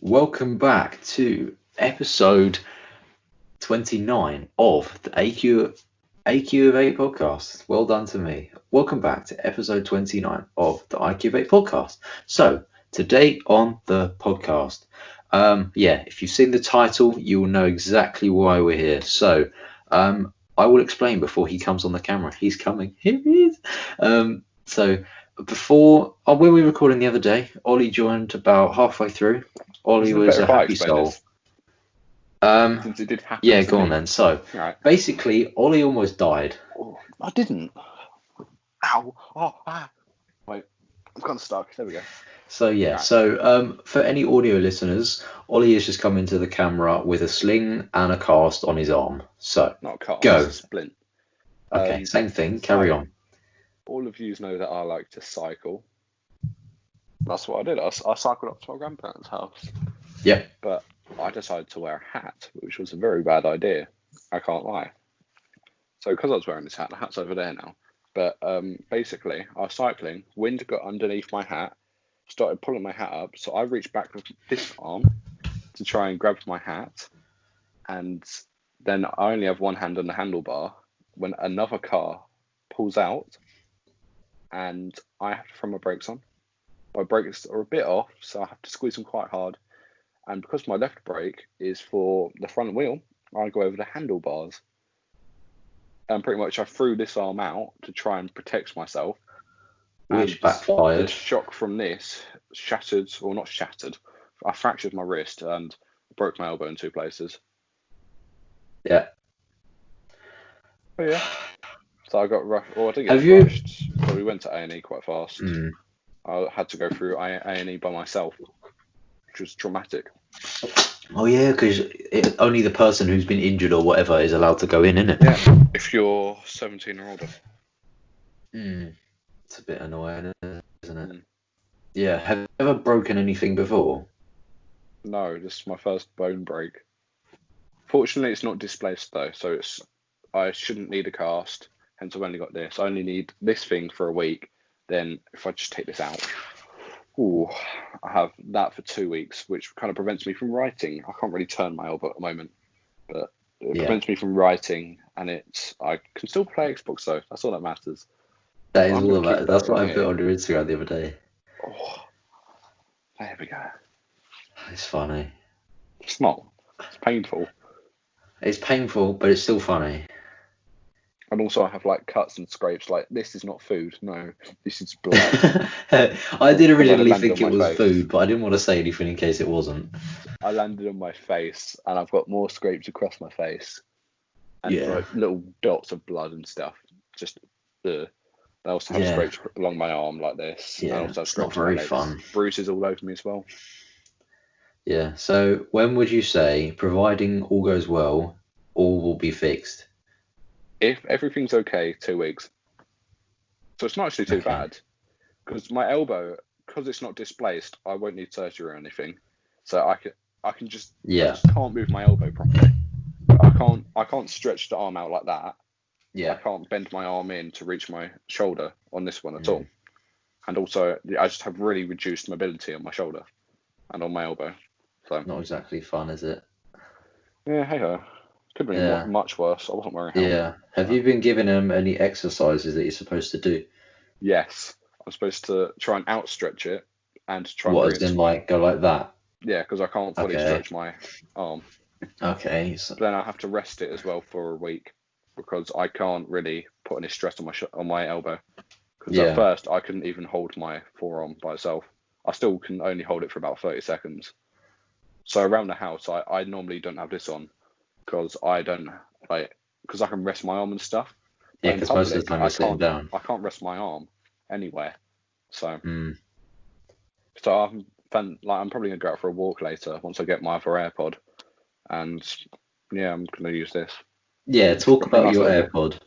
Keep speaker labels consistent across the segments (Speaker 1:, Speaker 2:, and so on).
Speaker 1: Welcome back to episode 29 of the AQ of 8 podcast. Well done to me. Welcome back to episode 29 of the IQ of 8 podcast. So, today on the podcast, if you've seen the title, you will know exactly why we're here. So, I will explain before he comes on the camera. He's coming. Here he is. Before, when we were recording the other day, Ollie joined about halfway through. Ollie was a happy soul.
Speaker 2: Since it did happen.
Speaker 1: Yeah, go on then. So, basically, Ollie almost died.
Speaker 2: Oh, I didn't. Ow. Oh, ah. Wait, I'm kind of stuck. There we go.
Speaker 1: So, for any audio listeners, Ollie has just come into the camera with a sling and a cast on his arm. So,
Speaker 2: not a cast,
Speaker 1: go.
Speaker 2: It's a splint.
Speaker 1: Okay, same thing. Carry on.
Speaker 2: All of you know that I like to cycle. That's what I did. I cycled up to my grandparents' house.
Speaker 1: Yep.
Speaker 2: But I decided to wear a hat, which was a very bad idea. I can't lie. So because I was wearing this hat, the hat's over there now. But basically, I was cycling. Wind got underneath my hat, started pulling my hat up. So I reached back with this arm to try and grab my hat. And then I only have one hand on the handlebar when another car pulls out and I have to throw my brakes on. My brakes are a bit off, so I have to squeeze them quite hard. And because my left brake is for the front wheel, I go over the handlebars. And pretty much I threw this arm out to try and protect myself.
Speaker 1: Which backfired.
Speaker 2: The shock from this not shattered. I fractured my wrist and broke my elbow in 2 places.
Speaker 1: Yeah.
Speaker 2: Oh yeah. So I got rushed. Well, I didn't get rushed. So we went to A&E quite fast. I had to go through A&E by myself, which was traumatic.
Speaker 1: Oh yeah, because only the person who's been injured or whatever is allowed to go in, isn't it?
Speaker 2: Yeah, if you're 17 or older.
Speaker 1: It's a bit annoying, isn't it? Yeah. Have you ever broken anything before?
Speaker 2: No, this is my first bone break. Fortunately, it's not displaced though, so I shouldn't need a cast. Hence, I've only got this. I only need this thing for a week. Then, if I just take this out, I have that for 2 weeks, which kind of prevents me from writing. I can't really turn my elbow at the moment, but it prevents me from writing, and I can still play Xbox though. That's all that matters.
Speaker 1: That is all that matters. That's what I put on your Instagram the other day.
Speaker 2: Oh, there we go.
Speaker 1: It's funny.
Speaker 2: It's not. It's painful.
Speaker 1: It's painful, but it's still funny.
Speaker 2: And also I have like cuts and scrapes, like this is not food, no, this is blood.
Speaker 1: I did originally think it was food, but I didn't want to say anything in case it wasn't.
Speaker 2: I landed on my face and I've got more scrapes across my face. And like little dots of blood and stuff. Just I also have scrapes along my arm like this.
Speaker 1: Yeah,
Speaker 2: I also have
Speaker 1: it's not very fun.
Speaker 2: Bruises all over me as well.
Speaker 1: Yeah, so when would you say, providing all goes well, all will be fixed?
Speaker 2: If everything's okay, 2 weeks. So it's not actually too bad. Because my elbow, because it's not displaced, I won't need surgery or anything. So I can just I just can't move my elbow properly. I can't stretch the arm out like that.
Speaker 1: Yeah.
Speaker 2: I can't bend my arm in to reach my shoulder on this one at all. And also I just have really reduced mobility on my shoulder and on my elbow. So
Speaker 1: not exactly fun, is it?
Speaker 2: Yeah, hey ho. Could have been much worse. I wasn't wearing a helmet.
Speaker 1: Yeah. Have you been giving them any exercises that you're supposed to do?
Speaker 2: Yes. I'm supposed to try and outstretch it and try
Speaker 1: and as in like go like that?
Speaker 2: Yeah, because I can't fully stretch my arm.
Speaker 1: Okay.
Speaker 2: So then I have to rest it as well for a week because I can't really put any stress on my elbow. Because at first I couldn't even hold my forearm by itself. I still can only hold it for about 30 seconds. So around the house, I normally don't have this on. Because I don't because I can rest my arm and stuff.
Speaker 1: Yeah, because most of the time you're sitting down.
Speaker 2: I can't rest my arm anywhere. So, so I'm probably gonna go out for a walk later once I get my other AirPod, and I'm gonna use this.
Speaker 1: Yeah, talk about your AirPod.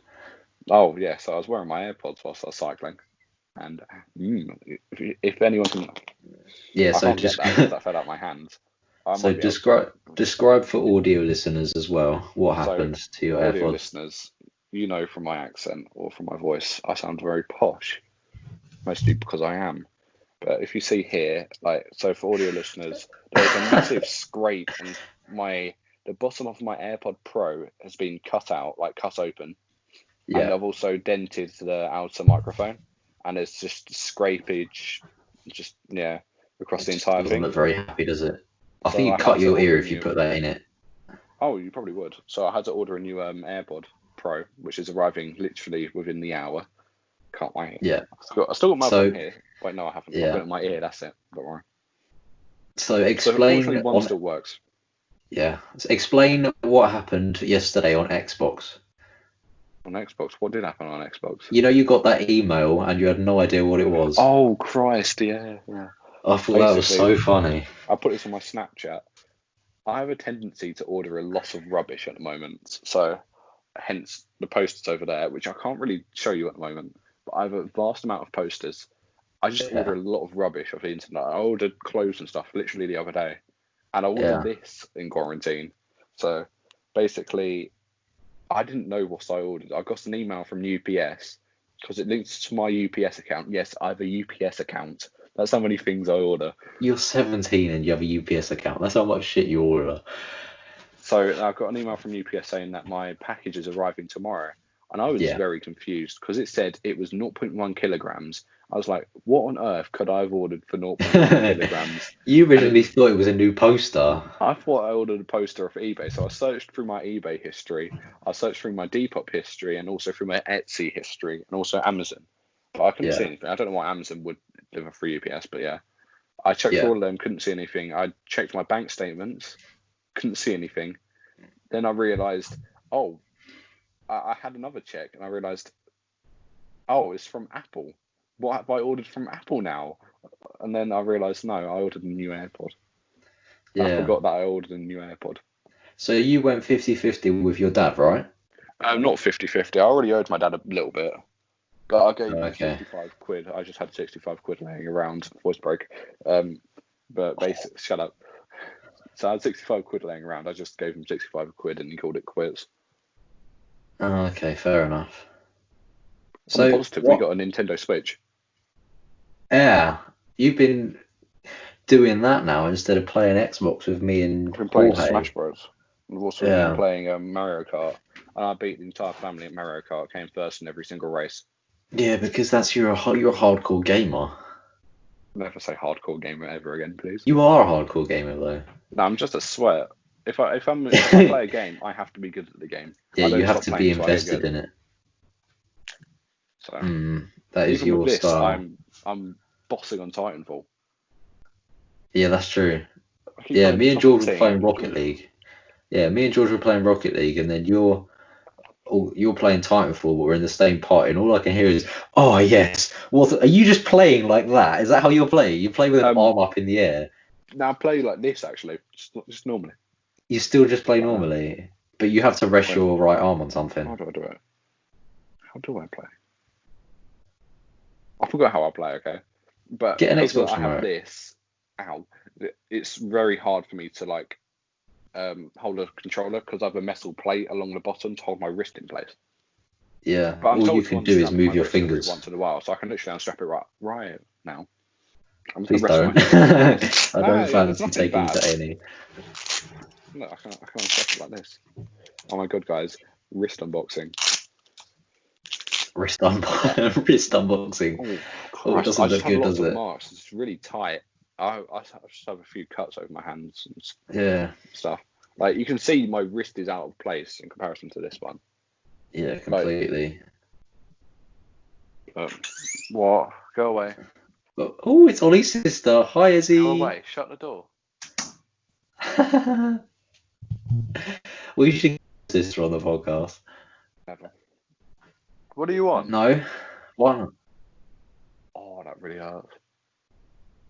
Speaker 2: Oh yeah, so I was wearing my AirPods whilst I was cycling, and if anyone can, that fell out my hands.
Speaker 1: So describe for audio listeners as well what happens to your AirPods.
Speaker 2: Audio listeners, you know from my accent or from my voice, I sound very posh, mostly because I am. But if you see here, like, so for audio listeners, there's a massive scrape on the bottom of my AirPod Pro has been cut out, like cut open, and
Speaker 1: Yeah.
Speaker 2: I've also dented the outer microphone, and it's just scrapage, just across the entire
Speaker 1: Doesn't
Speaker 2: thing.
Speaker 1: look very happy, does it? I
Speaker 2: So
Speaker 1: think
Speaker 2: I
Speaker 1: you'd
Speaker 2: had
Speaker 1: cut
Speaker 2: to
Speaker 1: your ear
Speaker 2: order a
Speaker 1: if you
Speaker 2: new-
Speaker 1: put that in it.
Speaker 2: Oh, you probably would. So I had to order a new AirPod Pro, which is arriving literally within the hour. Can't wait.
Speaker 1: Yeah.
Speaker 2: I still got my
Speaker 1: So-
Speaker 2: one here. Wait, no, I haven't.
Speaker 1: Yeah.
Speaker 2: I've got it in my ear. That's it. Don't worry.
Speaker 1: So
Speaker 2: So
Speaker 1: explain
Speaker 2: unfortunately, one still works.
Speaker 1: Yeah. So explain what happened yesterday on Xbox.
Speaker 2: On Xbox, what did happen on Xbox?
Speaker 1: You know, you got that email and you had no idea what it was.
Speaker 2: Oh Christ, yeah.
Speaker 1: I thought that was so funny.
Speaker 2: I put this on my Snapchat. I have a tendency to order a lot of rubbish at the moment, so hence the posters over there, which I can't really show you at the moment. But I have a vast amount of posters. I just order a lot of rubbish off the internet. I ordered clothes and stuff literally the other day, and I ordered this in quarantine. So basically, I didn't know what I ordered. I got an email from UPS because it links to my UPS account. Yes, I have a UPS account. That's how many things I order.
Speaker 1: You're 17 and you have a UPS account. That's how much shit you order.
Speaker 2: So I got an email from UPS saying that my package is arriving tomorrow. And I was very confused because it said it was 0.1 kilograms. I was like, what on earth could I have ordered for 0.1 kilograms?
Speaker 1: You originally thought it was a new poster.
Speaker 2: I thought I ordered a poster off eBay. So I searched through my eBay history. I searched through my Depop history and also through my Etsy history and also Amazon. But I couldn't see anything. I don't know why Amazon would deliver through UPS, but yeah. I checked all of them, couldn't see anything. I checked my bank statements, couldn't see anything. Then I realised, I had another check and I realised, it's from Apple. What have I ordered from Apple now? And then I realised, no, I ordered a new AirPod.
Speaker 1: Yeah.
Speaker 2: I forgot that I ordered a new AirPod.
Speaker 1: So you went 50-50 with your dad, right?
Speaker 2: Not 50-50. I already owed my dad a little bit. But I gave him
Speaker 1: Okay.
Speaker 2: 65 quid. I just had 65 quid laying around. Voice break. But basically, shut up. So I had 65 quid laying around. I just gave him 65 quid and he called it quits.
Speaker 1: Oh, okay, fair enough.
Speaker 2: On the positive, we got a Nintendo Switch.
Speaker 1: Yeah, you've been doing that now instead of playing Xbox with me and
Speaker 2: I've been playing
Speaker 1: Jorge.
Speaker 2: Smash Bros. I've also been playing Mario Kart. And I beat the entire family at Mario Kart. Came first in every single race.
Speaker 1: Yeah, because you're a hardcore gamer.
Speaker 2: Never say hardcore gamer ever again, please.
Speaker 1: You are a hardcore gamer though.
Speaker 2: No, I'm just a sweat. If I play a game, I have to be good at the game.
Speaker 1: Yeah, you have to be invested in it.
Speaker 2: So
Speaker 1: that is your style.
Speaker 2: I'm bossing on Titanfall.
Speaker 1: Yeah, that's true. Yeah, me and George were playing Rocket League. Yeah, me and George were playing Rocket League, and then you're playing Titanfall, but we're in the same party, and all I can hear is, "Oh yes, what are you just playing like that? Is that how you play? You play with an arm up in the air?"
Speaker 2: Now I play like this actually, just normally.
Speaker 1: You still just play normally, but you have to rest your right arm on something.
Speaker 2: How do I do it? How do I play? I forgot how I play. Okay, but
Speaker 1: get an
Speaker 2: because
Speaker 1: Xbox
Speaker 2: I have
Speaker 1: remote.
Speaker 2: this, it's very hard for me to like hold a controller because I have a metal plate along the bottom to hold my wrist in place.
Speaker 1: Yeah,
Speaker 2: but
Speaker 1: all you can do is move your fingers
Speaker 2: once in a while, so I can literally unstrap it right now.
Speaker 1: Please don't. I don't fancy taking you to A&E.
Speaker 2: Look, I can unstrap it like this. Oh my god, guys! Wrist unboxing.
Speaker 1: Wrist unboxing.
Speaker 2: Oh,
Speaker 1: it doesn't look good, does it?
Speaker 2: Marks. It's really tight. I just have a few cuts over my hands
Speaker 1: and
Speaker 2: stuff. Like you can see, my wrist is out of place in comparison to this one.
Speaker 1: Yeah, completely.
Speaker 2: What? Go away.
Speaker 1: Oh, it's Ollie's sister. Hi, Izzy.
Speaker 2: Go away. Shut the door.
Speaker 1: We should get sister on the podcast.
Speaker 2: Never. What do you want?
Speaker 1: No. Why?
Speaker 2: Oh, that really hurts.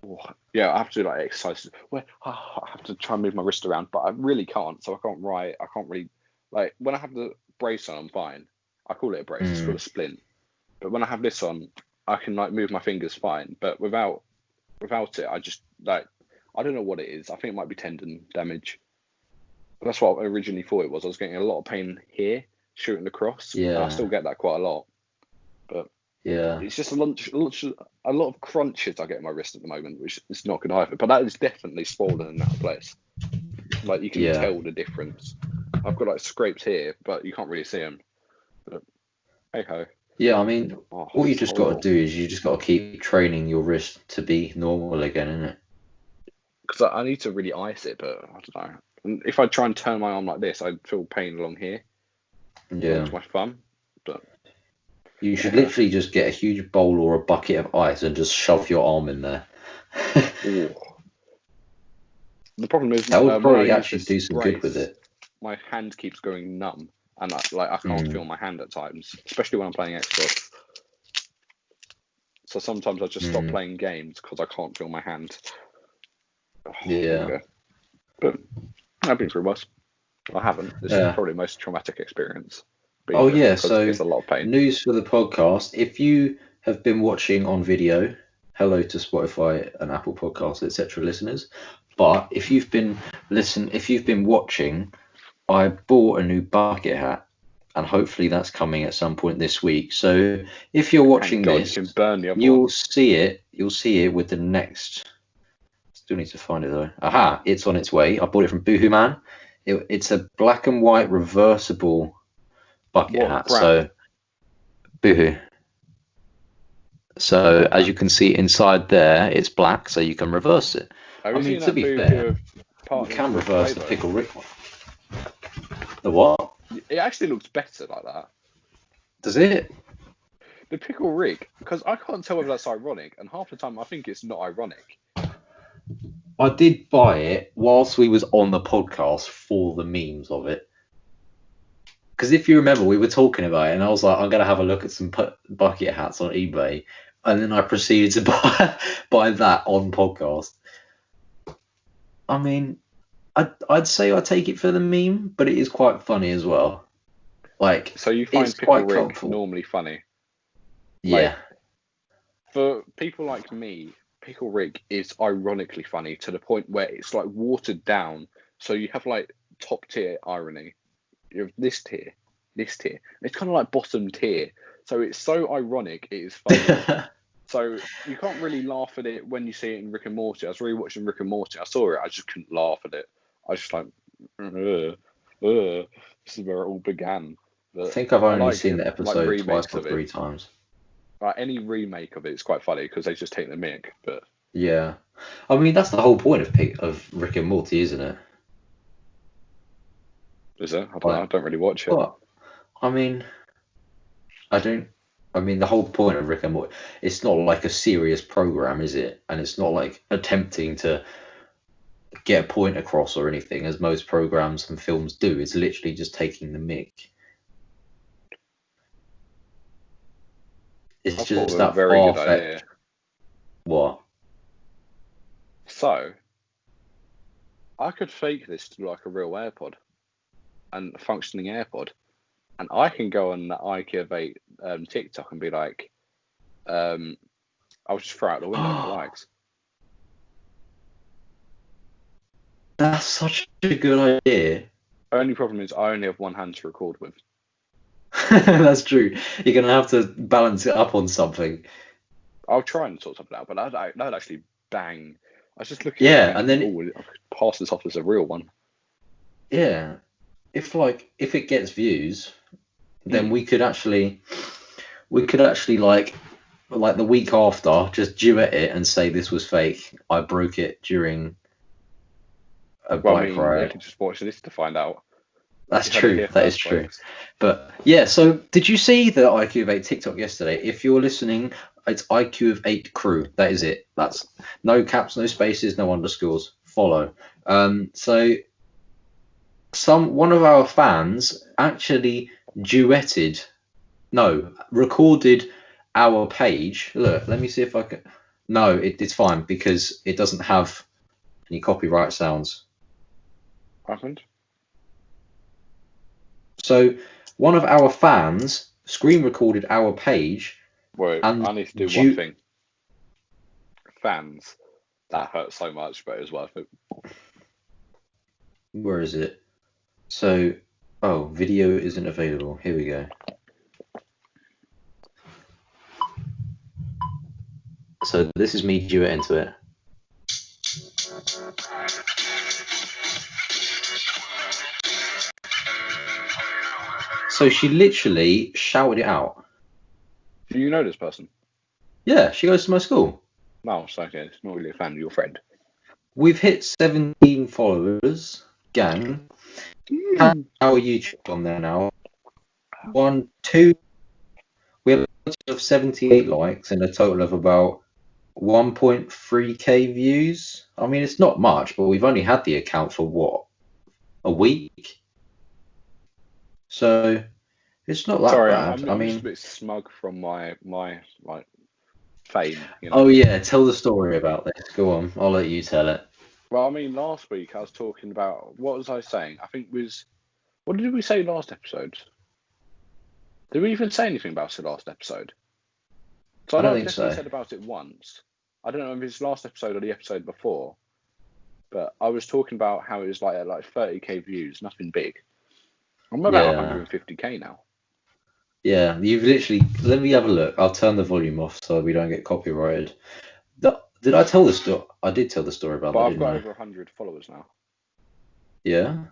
Speaker 2: Oh, yeah, I have to do like exercises. Well, I have to try and move my wrist around, but I really can't. So I can't write. I can't really like when I have the brace on. I'm fine. I call it a brace. It's called a splint. But when I have this on, I can like move my fingers fine. But without it, I just like I don't know what it is. I think it might be tendon damage. That's what I originally thought it was. I was getting a lot of pain here, shooting across. And I
Speaker 1: Yeah.
Speaker 2: still get that quite a lot. But
Speaker 1: Yeah.
Speaker 2: it's just a lot of crunches I get in my wrist at the moment, which is not good either. But that is definitely swollen and out of place. Like, you can
Speaker 1: Yeah.
Speaker 2: tell the difference. I've got like scrapes here, but you can't really see them. But hey ho.
Speaker 1: Yeah, I mean,
Speaker 2: Oh,
Speaker 1: all you
Speaker 2: it's
Speaker 1: just got to
Speaker 2: horrible.
Speaker 1: do is you just got to keep training your wrist to be normal again, innit?
Speaker 2: Because I need to really ice it, but I don't know. And if I try and turn my arm like this, I feel pain along here, along
Speaker 1: Yeah.
Speaker 2: to my thumb. But
Speaker 1: You
Speaker 2: hey
Speaker 1: should
Speaker 2: ho.
Speaker 1: literally just get a huge bowl or a bucket of ice and just shove your arm in there.
Speaker 2: Ooh. The problem is,
Speaker 1: That would
Speaker 2: when I
Speaker 1: probably
Speaker 2: use
Speaker 1: actually
Speaker 2: this
Speaker 1: do some good with
Speaker 2: brace,
Speaker 1: it.
Speaker 2: my hand keeps going numb, and I can't
Speaker 1: Mm,
Speaker 2: feel my hand at times, especially when I'm playing Xbox. So sometimes I just stop
Speaker 1: mm,
Speaker 2: playing games because I can't feel my hand. Oh, there we
Speaker 1: yeah.
Speaker 2: go. But I've been through worse. I haven't. This is
Speaker 1: Yeah.
Speaker 2: probably the most traumatic experience
Speaker 1: Oh,
Speaker 2: being this
Speaker 1: yeah.
Speaker 2: because
Speaker 1: So,
Speaker 2: it's a lot of pain.
Speaker 1: news for the podcast. If you have been watching on video, hello to Spotify and Apple Podcasts, etc. listeners. But if you've been watching, I bought a new bucket hat, and hopefully that's coming at some point this week. So if you're
Speaker 2: Thank
Speaker 1: watching
Speaker 2: God you
Speaker 1: this,
Speaker 2: can burn the other one.
Speaker 1: you'll see it. You'll see it with the next. Still need to find it though. Aha! It's on its way. I bought it from Boohoo Man. It's a black and white reversible bucket
Speaker 2: What
Speaker 1: hat.
Speaker 2: brand?
Speaker 1: So Boohoo. So
Speaker 2: What
Speaker 1: as you
Speaker 2: brand?
Speaker 1: can see inside there, it's black, so you can reverse it.
Speaker 2: Have
Speaker 1: I
Speaker 2: you
Speaker 1: mean,
Speaker 2: seen
Speaker 1: to
Speaker 2: that
Speaker 1: be
Speaker 2: Boohoo
Speaker 1: fair,
Speaker 2: have
Speaker 1: you
Speaker 2: partnered
Speaker 1: can
Speaker 2: with
Speaker 1: reverse the
Speaker 2: Quavo?
Speaker 1: Pickle Rick one. The what?
Speaker 2: It actually looks better like that.
Speaker 1: Does it?
Speaker 2: The pickle rig, because I can't tell whether that's ironic, and half the time I think it's not ironic.
Speaker 1: I did buy it whilst we was on the podcast for the memes of it. Because if you remember, we were talking about it, and I was like, I'm gonna have a look at some bucket hats on eBay, and then I proceeded to buy that on podcast. I mean, I'd say I take it for the meme, but it is quite funny as well. Like,
Speaker 2: So you
Speaker 1: it's
Speaker 2: find pickle
Speaker 1: quite
Speaker 2: rig
Speaker 1: comfortable.
Speaker 2: normally funny. Like,
Speaker 1: Yeah.
Speaker 2: for people like me, pickle rig is ironically funny to the point where it's like watered down. So you have like top tier irony. You have this tier, this tier. And it's kind of like bottom tier. So it's so ironic, it is funny. So you can't really laugh at it when you see it in Rick and Morty. I was rewatching Rick and Morty. I saw it. I just couldn't laugh at it. I was just like, this is where it all began.
Speaker 1: I
Speaker 2: But
Speaker 1: think I've
Speaker 2: I
Speaker 1: only seen the
Speaker 2: like
Speaker 1: episode twice
Speaker 2: remakes
Speaker 1: or
Speaker 2: of it.
Speaker 1: three times.
Speaker 2: Like any remake of it is quite funny because they just take the mick. But
Speaker 1: Yeah. I mean, that's the whole point of Rick and Morty, isn't it?
Speaker 2: is it? I don't know. I
Speaker 1: Like,
Speaker 2: don't really watch it.
Speaker 1: but I mean, I don't. I mean, the whole point of Rick and Morty, it's not like a serious program, is it? And it's not like attempting to get a point across or anything, as most programs and films do. It's literally just taking the mick. It's
Speaker 2: I thought
Speaker 1: just
Speaker 2: of a
Speaker 1: that
Speaker 2: very good
Speaker 1: far-fetched.
Speaker 2: idea.
Speaker 1: What?
Speaker 2: So I could fake this to like a real AirPod and a functioning AirPod, and I can go on the IQ of 8 TikTok and be like, I'll just throw out the window for likes.
Speaker 1: That's such a good idea.
Speaker 2: Only problem is I only have one hand to record with.
Speaker 1: That's true. You're gonna have to balance it up on something.
Speaker 2: I'll try and sort something out, but that'd actually bang. I was just looking at it
Speaker 1: Yeah, and
Speaker 2: thinking,
Speaker 1: then
Speaker 2: oh, I could pass this off as a real one.
Speaker 1: yeah, if it gets views, then
Speaker 2: Mm.
Speaker 1: we could actually like the week after just duet it and say this was fake. I broke it during a
Speaker 2: Well, I
Speaker 1: bike
Speaker 2: mean, they
Speaker 1: ride.
Speaker 2: could just watch this to find out.
Speaker 1: That's
Speaker 2: You heard it
Speaker 1: true.
Speaker 2: here
Speaker 1: That is
Speaker 2: first,
Speaker 1: true.
Speaker 2: folks.
Speaker 1: But yeah, so did you see the IQ of 8 TikTok yesterday? If you're listening, it's IQ of 8 crew. That is it. That's no caps, no spaces, no underscores. Follow. So one of our fans actually duetted, no, recorded our page. Look, let me see if I can. No, it's fine because it doesn't have any copyright sounds.
Speaker 2: Happened?
Speaker 1: So one of our fans screen recorded our page
Speaker 2: Wait,
Speaker 1: and
Speaker 2: I need to do one thing. Fans, that hurts so much, but it was worth it.
Speaker 1: where is it? So Oh, video isn't available. Here we go. So this is me duet into it. So she literally shouted it out.
Speaker 2: Do you know this person?
Speaker 1: Yeah, she goes to my school.
Speaker 2: No, so okay, it's not really a fan of your friend.
Speaker 1: We've hit 17 followers, gang. How are YouTube on there now? 1, 2. We have a total of 78 likes and a total of about 1.3k views. I mean, it's not much, but we've only had the account for what? A week? So it's not that
Speaker 2: Sorry,
Speaker 1: bad.
Speaker 2: I'm just a bit smug from my like fame, you know.
Speaker 1: Oh yeah, tell the story about this. Go on, I'll let you tell it.
Speaker 2: Well, I mean, last week I was talking about, what was I saying? I think what did we say last episode? Did we even say anything about it last episode? So I
Speaker 1: I
Speaker 2: know
Speaker 1: don't
Speaker 2: I've
Speaker 1: think
Speaker 2: definitely
Speaker 1: so.
Speaker 2: said about it once. I don't know if it's last episode or the episode before, but I was talking about how it was like at like 30k views, nothing big. I'm about
Speaker 1: Yeah.
Speaker 2: 150k now.
Speaker 1: Yeah, you've literally. Let me have a look. I'll turn the volume off so we don't get copyrighted. Did I tell the story? I did tell the story about
Speaker 2: But
Speaker 1: that,
Speaker 2: I've
Speaker 1: didn't
Speaker 2: got
Speaker 1: I?
Speaker 2: over 100 followers now.
Speaker 1: Yeah,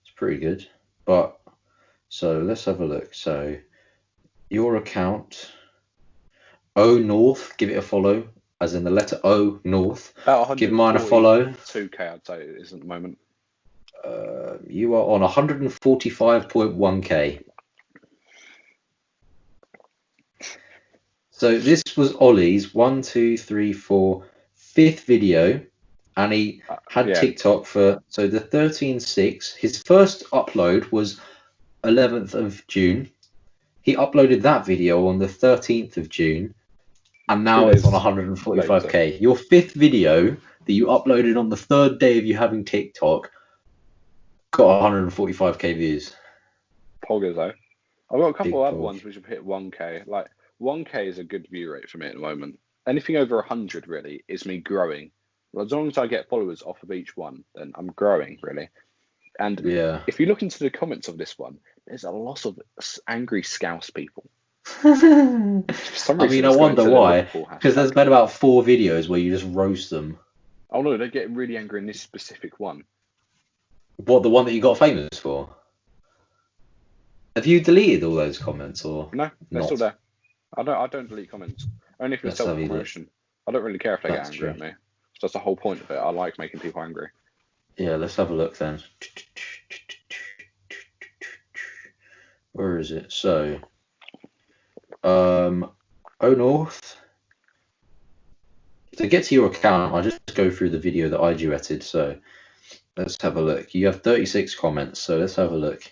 Speaker 1: it's pretty good. But so let's have a look. So your account, O North, give it a follow, as in the letter O North.
Speaker 2: About
Speaker 1: Give mine a follow.
Speaker 2: 142k, I'd say it is at the moment.
Speaker 1: You are on 145.1k. So this was Ollie's 1, 2, 3, 4, fifth video, and he had
Speaker 2: Yeah,
Speaker 1: TikTok for the 13/6. His first upload was 11th of June. He uploaded that video on the 13th of June, and
Speaker 2: 2
Speaker 1: now it's on
Speaker 2: days later.
Speaker 1: 145k. Your fifth video that you uploaded on the third day of you having TikTok got 145k views.
Speaker 2: Poggers though. I've got a couple
Speaker 1: Big
Speaker 2: other
Speaker 1: pog.
Speaker 2: ones which have hit 1k. Like 1k is a good view rate for me at the moment. Anything over 100 really is me growing. As long as I get followers off of each one, then I'm growing really. And
Speaker 1: Yeah.
Speaker 2: if you look into the comments of this one, there's a lot of angry Scouse people.
Speaker 1: I
Speaker 2: For some reason,
Speaker 1: mean, I
Speaker 2: it's going
Speaker 1: wonder
Speaker 2: to the
Speaker 1: why.
Speaker 2: Liverpool
Speaker 1: Because there's
Speaker 2: hashtag.
Speaker 1: been about 4 videos where you just roast them.
Speaker 2: Oh no, they're getting really angry in this specific one.
Speaker 1: What, the one that you got famous for? Have you deleted all those comments or
Speaker 2: No, they're
Speaker 1: not?
Speaker 2: still there. I don't delete comments. Only if it's
Speaker 1: Let's have a look.
Speaker 2: self-promotion. I don't really care if they get
Speaker 1: That's
Speaker 2: angry
Speaker 1: true.
Speaker 2: at me. That's the whole point of it. I like making people angry.
Speaker 1: Yeah, let's have a look then. Where is it? So, O North. To get to your account, I'll just go through the video that I duetted. So, let's have a look. You have 36 comments, so let's have a look.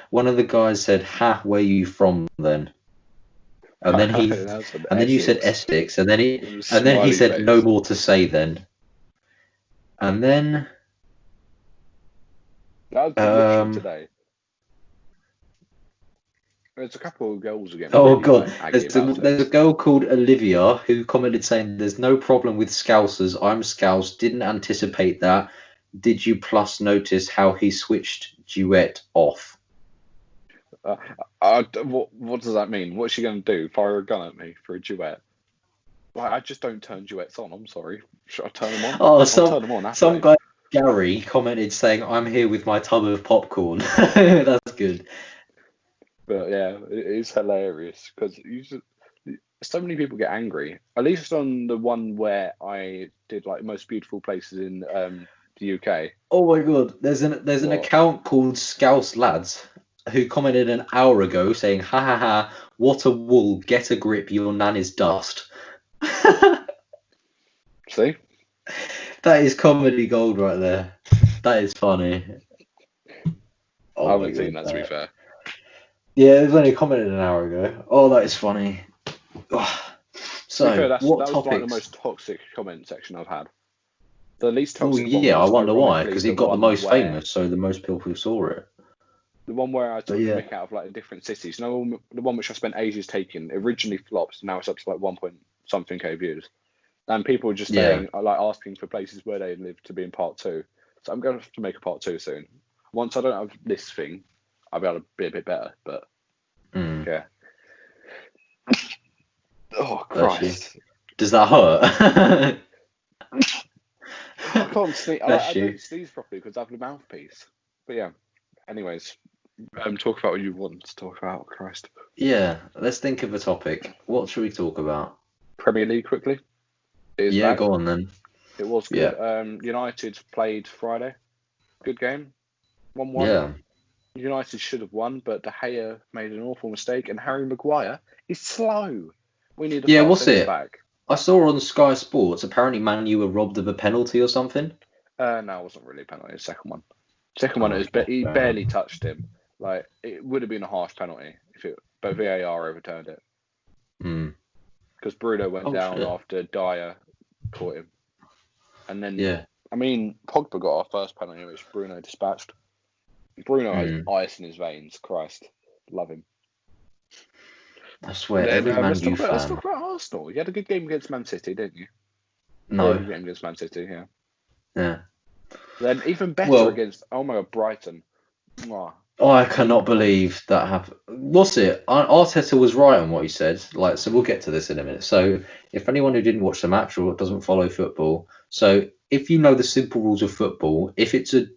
Speaker 1: One of the guys said, "Ha, where you from then?" And then you said Essex, and then he said,
Speaker 2: face.
Speaker 1: "No more to say then." And then
Speaker 2: That was literally today. There's a couple of girls again.
Speaker 1: oh
Speaker 2: Really
Speaker 1: god,
Speaker 2: aggy about
Speaker 1: there's a girl called Olivia who commented saying, "There's no problem with Scousers. I'm Scouse. Didn't anticipate that. Did you plus notice how he switched duet off?"
Speaker 2: What does that mean? What's she going to do? Fire a gun at me for a duet? Like, I just don't turn duets on. I'm sorry. Should I turn them on?
Speaker 1: Oh,
Speaker 2: I'll turn them on.
Speaker 1: some guy Gary commented saying, "I'm here with my tub of popcorn." That's good.
Speaker 2: But yeah, it is hilarious because so many people get angry. At least on the one where I did like most beautiful places in the UK.
Speaker 1: Oh my god, there's an
Speaker 2: What?
Speaker 1: account called Scouse Lads who commented an hour ago saying, "Ha ha ha, what a wool, get a grip, your nan is dust."
Speaker 2: See?
Speaker 1: That is comedy gold right there. That is funny. Oh
Speaker 2: I
Speaker 1: my
Speaker 2: haven't seen
Speaker 1: god.
Speaker 2: that, to be fair.
Speaker 1: Yeah, it was only commented an hour ago. Oh, that is funny.
Speaker 2: To be fair, that
Speaker 1: what
Speaker 2: was
Speaker 1: topics?
Speaker 2: like the most toxic comment section I've had. The least
Speaker 1: Well,
Speaker 2: toxic one
Speaker 1: yeah, I
Speaker 2: was
Speaker 1: wonder why,
Speaker 2: ironically
Speaker 1: because
Speaker 2: the
Speaker 1: it got the
Speaker 2: one
Speaker 1: most
Speaker 2: where
Speaker 1: famous, so the most people saw it.
Speaker 2: the one where I took
Speaker 1: yeah.
Speaker 2: the mick out of like the different cities. No, the one which I spent ages taking originally flopped. Now it's up to like 1 point something k views, and people were just saying like asking for places where they live to be in part 2. So I'm going to have to make a part 2 soon. Once I don't have this thing, I'll be able to be a bit better. But yeah. Oh Christ!
Speaker 1: Does that hurt?
Speaker 2: I can't sneeze. I don't sneeze properly because I have the mouthpiece. But yeah. Anyways, talk about what you want to talk about. Christ.
Speaker 1: Yeah. Let's think of a topic. What should we talk about?
Speaker 2: Premier League quickly.
Speaker 1: Yeah, go on then.
Speaker 2: It was good.
Speaker 1: Yeah.
Speaker 2: United played Friday. Good game. 1-1.
Speaker 1: Yeah.
Speaker 2: United should have won, but De Gea made an awful mistake, and Harry Maguire is slow. We need a fast centre back.
Speaker 1: I saw on Sky Sports, apparently Man U were robbed of a penalty or something.
Speaker 2: No, it wasn't really a penalty. The second one. He barely touched him. Like, it would have been a harsh penalty, but VAR overturned it. Because Bruno went down after Dyer caught him. And then, I mean, Pogba got our first penalty, which Bruno dispatched. Bruno has ice in his veins. Christ. Love him.
Speaker 1: I swear, every Man U fan.
Speaker 2: Let's talk about Arsenal. You had a good game against Man City, didn't you?
Speaker 1: No.
Speaker 2: Good game against Man City, yeah.
Speaker 1: Yeah.
Speaker 2: Then even better against, Brighton.
Speaker 1: Oh, I cannot believe that happened. What's it? Arteta was right on what he said. So we'll get to this in a minute. So if anyone who didn't watch the match or doesn't follow football, so if you know the simple rules of football, if there's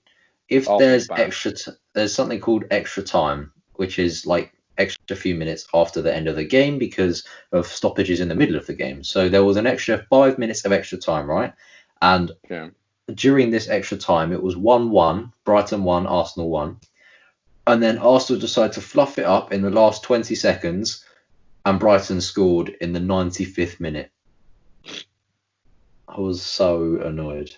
Speaker 1: something called extra time, which is like extra few minutes after the end of the game because of stoppages in the middle of the game. So there was an extra 5 minutes of extra time, right? And during this extra time, it was 1-1, Brighton 1, Arsenal 1. And then Arsenal decided to fluff it up in the last 20 seconds, and Brighton scored in the 95th minute. I was so annoyed.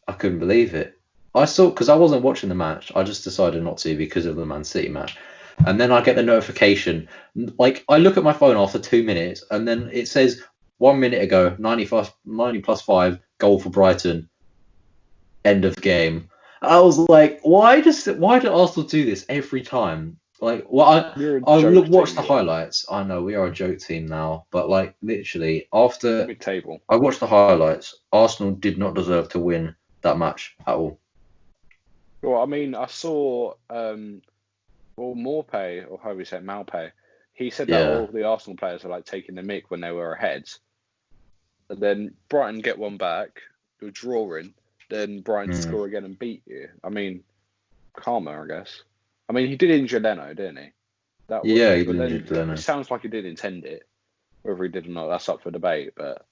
Speaker 1: I couldn't believe it. Because I wasn't watching the match. I just decided not to because of the Man City match. And then I get the notification. Like, I look at my phone after 2 minutes, and then it says 1 minute ago, 90 plus 5, goal for Brighton, end of game. I was like, why did Arsenal do this every time? Like, I watched the highlights. I know we are a joke team now, but like literally after
Speaker 2: mid-table,
Speaker 1: I watched the highlights. Arsenal did not deserve to win that match at all.
Speaker 2: Well, I mean, I saw Maupay, or however you say it, Maupay. He said that all the Arsenal players are like taking the mick when they were ahead, and then Brighton get one back, you're drawing. Then Brighton score again and beat you. I mean, karma, I guess. I mean, he did injure Leno, didn't he?
Speaker 1: He did injure Leno.
Speaker 2: It sounds like he did intend it. Whether he did or not, that's up for debate. But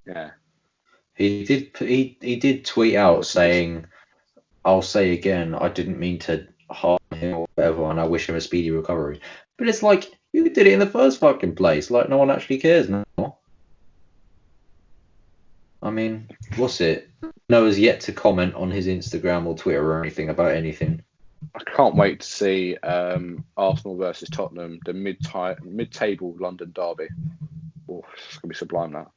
Speaker 2: yeah,
Speaker 1: he did tweet out saying, "I'll say again, I didn't mean to harm him or whatever, and I wish him a speedy recovery." But it's like you did it in the first fucking place. Like no one actually cares now. I mean, what's it? Noah's yet to comment on his Instagram or Twitter or anything about anything.
Speaker 2: I can't wait to see Arsenal versus Tottenham, the mid-table London derby. Oh, it's gonna be sublime, that.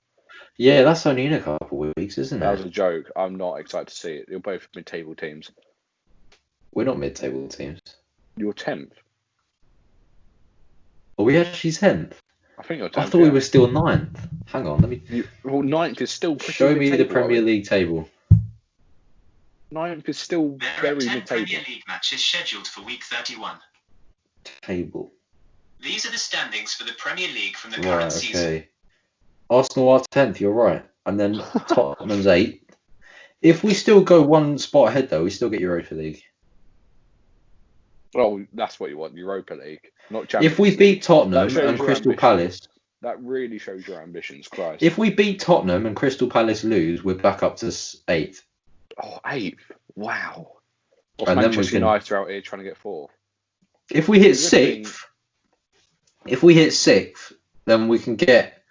Speaker 1: Yeah, that's only in a couple of weeks, isn't it?
Speaker 2: That was a joke. I'm not excited to see it. You're both mid-table teams.
Speaker 1: We're not mid-table teams.
Speaker 2: You're 10th.
Speaker 1: Are we actually 10th?
Speaker 2: I think you're 10th.
Speaker 1: I thought we were still 9th. Hang on, let me...
Speaker 2: 9th is still pretty
Speaker 1: Show me the Premier League table.
Speaker 2: 9th is still very mid-table.
Speaker 3: Premier League matches scheduled for week 31.
Speaker 1: Table.
Speaker 3: These are the standings for the Premier League from the current season.
Speaker 1: Arsenal are 10th, you're right. And then Tottenham's 8th. If we still go one spot ahead, though, we still get Europa League.
Speaker 2: Well, that's what you want, Europa League, not Champions League.
Speaker 1: If we beat Tottenham and Crystal Palace...
Speaker 2: That really shows your ambitions, Christ.
Speaker 1: If we beat Tottenham and Crystal Palace lose, we're back up to 8th.
Speaker 2: Oh, 8th? Wow. What's Manchester United out here trying to get 4th?
Speaker 1: If we hit 6th, then we can get...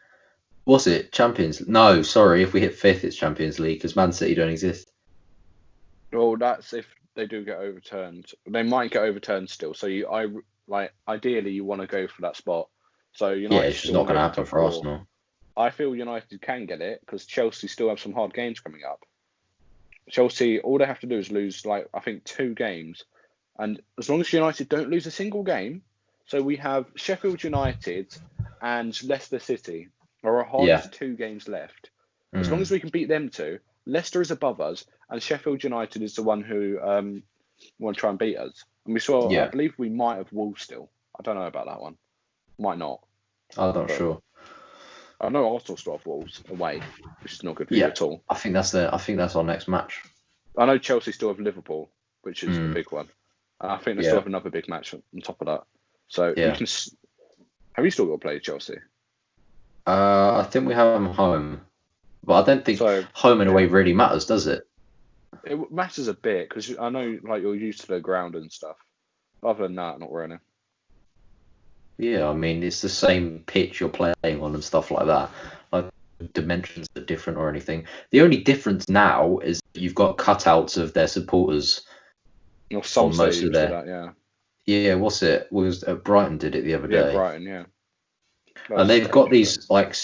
Speaker 1: What's it? Champions... No, sorry. If we hit 5th, it's Champions League because Man City don't exist.
Speaker 2: Well, that's if they do get overturned. They might get overturned still. So ideally, you want to go for that spot. So United
Speaker 1: it's just not going to happen for Arsenal.
Speaker 2: I feel United can get it because Chelsea still have some hard games coming up. Chelsea, all they have to do is lose, I think, 2 games. And as long as United don't lose a single game, so we have Sheffield United and Leicester City are our hardest 2 games left. As long as we can beat them 2, Leicester is above us, and Sheffield United is the one who want to try and beat us. And we saw,
Speaker 1: Yeah.
Speaker 2: I believe we might have Wolves still. I don't know about that one. Might not.
Speaker 1: I'm not
Speaker 2: But
Speaker 1: sure.
Speaker 2: I know Arsenal still have Wolves away, which is not good for you at all.
Speaker 1: I think that's our next match.
Speaker 2: I know Chelsea still have Liverpool, which is a
Speaker 1: Mm.
Speaker 2: big one. And I think they
Speaker 1: Yeah.
Speaker 2: still have another big match on top of that. So
Speaker 1: Yeah.
Speaker 2: you can. Have you still got to play Chelsea?
Speaker 1: I think we have them home, but I don't think
Speaker 2: So
Speaker 1: home and away really matters, does it?
Speaker 2: it matters a bit because I know like you're used to the ground and stuff. Other than that, not really.
Speaker 1: Yeah, I mean it's the same pitch you're playing on and stuff like that. Like dimensions are different or anything. The only difference now is that you've got cutouts of their supporters.
Speaker 2: Or some
Speaker 1: On most of
Speaker 2: stadiums
Speaker 1: their-
Speaker 2: do that, yeah.
Speaker 1: Yeah, what's it? Was Brighton did it the other
Speaker 2: Yeah,
Speaker 1: day.
Speaker 2: Brighton, yeah.
Speaker 1: And they've got these like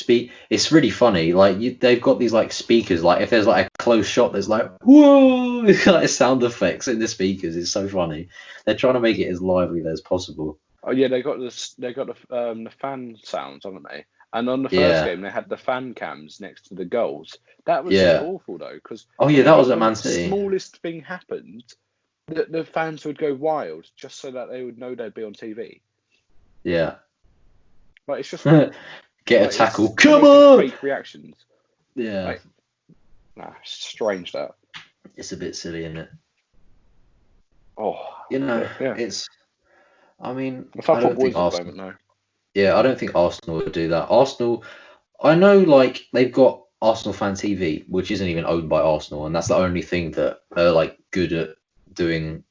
Speaker 1: it's really funny. Like they've got these like speakers. Like if there's like a close shot, there's like whoa, it's like sound effects in the speakers. It's so funny. They're trying to make it as lively as possible.
Speaker 2: Oh yeah, they got the fan sounds, haven't they? And on the first
Speaker 1: Yeah.
Speaker 2: game, they had the fan cams next to the goals. That was
Speaker 1: Yeah.
Speaker 2: just awful though, because
Speaker 1: Oh yeah, that was at Man City.
Speaker 2: The smallest thing happened, the fans would go wild just so that they would know they'd be on TV.
Speaker 1: Yeah.
Speaker 2: Like it's just
Speaker 1: Get a
Speaker 2: like,
Speaker 1: tackle.
Speaker 2: it's
Speaker 1: Come
Speaker 2: almost
Speaker 1: on.
Speaker 2: fake reactions.
Speaker 1: Yeah.
Speaker 2: Like, it's strange that.
Speaker 1: It's a bit silly, isn't it?
Speaker 2: Oh,
Speaker 1: You know,
Speaker 2: yeah.
Speaker 1: it's. I mean,
Speaker 2: That's how
Speaker 1: I don't
Speaker 2: football
Speaker 1: think
Speaker 2: is at the
Speaker 1: Arsenal.
Speaker 2: moment, no.
Speaker 1: Yeah, I don't think Arsenal would do that. Arsenal, I know, like they've got Arsenal Fan TV, which isn't even owned by Arsenal, and that's the only thing that are like good at doing,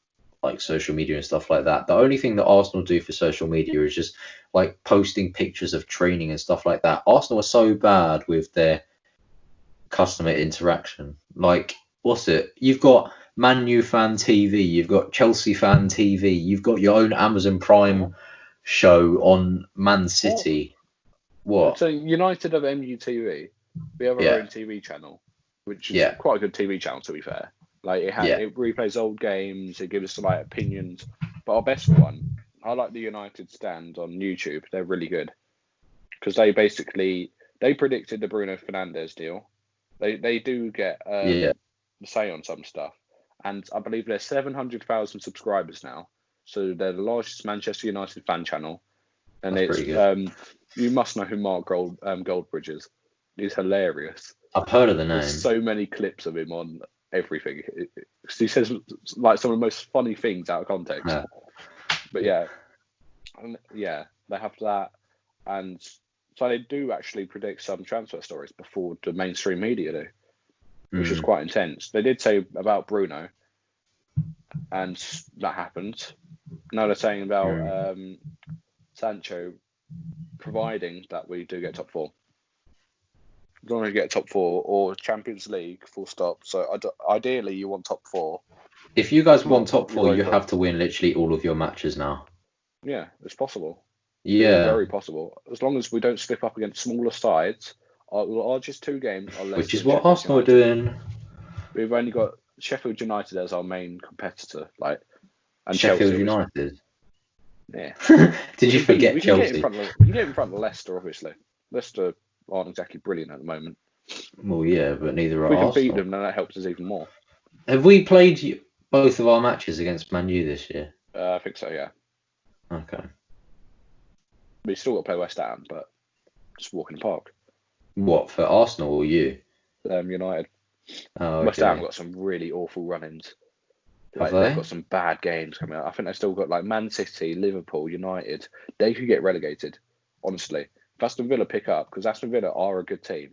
Speaker 1: like social media and stuff like that. The only thing that Arsenal do for social media is just like posting pictures of training and stuff like that. Arsenal are so bad with their customer interaction. Like, what's it? You've got Man U Fan TV, you've got Chelsea Fan TV, you've got your own Amazon Prime show on Man City. What?
Speaker 2: So United have MUTV. We have our
Speaker 1: Yeah.
Speaker 2: own TV channel, which is
Speaker 1: Yeah.
Speaker 2: quite a good TV channel to be fair. Like it
Speaker 1: Yeah.
Speaker 2: it replays old games, it gives us like opinions. But our best one, I like the United Stand on YouTube. They're really good because they predicted the Bruno Fernandes deal. They do get say on some stuff, and I believe they're 700,000 subscribers now. So they're the largest Manchester United fan channel, and
Speaker 1: That's
Speaker 2: it's
Speaker 1: pretty good.
Speaker 2: you must know who Mark Goldbridge is. He's hilarious.
Speaker 1: I've heard of the name.
Speaker 2: There's so many clips of him on everything. He says like some of the most funny things out of context.
Speaker 1: Yeah.
Speaker 2: But yeah, they have that, and so they do actually predict some transfer stories before the mainstream media do, which is quite intense. They did say about Bruno, and that happened. Now they're saying about Sancho, providing that we do get top four. As long as you get top four or Champions League, full stop. So ideally, you want top four.
Speaker 1: If you guys want top four, you
Speaker 2: Europa.
Speaker 1: have to win literally all of your matches now.
Speaker 2: Yeah, it's possible.
Speaker 1: Yeah.
Speaker 2: It's very possible. As long as we don't slip up against smaller sides. Our just 2 games are less.
Speaker 1: Which is
Speaker 2: than
Speaker 1: what
Speaker 2: Sheffield
Speaker 1: Arsenal are
Speaker 2: United.
Speaker 1: doing.
Speaker 2: We've only got Sheffield United as our main competitor, and
Speaker 1: Sheffield
Speaker 2: Chelsea.
Speaker 1: United.
Speaker 2: Yeah.
Speaker 1: Did you forget Chelsea?
Speaker 2: We can get in front of Leicester, obviously. Leicester aren't exactly brilliant at the moment.
Speaker 1: Well, yeah, but neither
Speaker 2: If
Speaker 1: are
Speaker 2: we can
Speaker 1: Arsenal.
Speaker 2: beat them, then that helps us even more.
Speaker 1: Have we played both of our matches against Man U this year?
Speaker 2: I think so, yeah.
Speaker 1: Okay.
Speaker 2: We still got to play West Ham, but just walk in the park.
Speaker 1: What, for Arsenal or you?
Speaker 2: United.
Speaker 1: Oh, okay.
Speaker 2: West Ham got some really awful run-ins.
Speaker 1: Have
Speaker 2: They've
Speaker 1: they?
Speaker 2: got some bad games coming out. I think they've still got like Man City, Liverpool, United. They could get relegated, honestly. If Aston Villa pick up, because Aston Villa are a good team,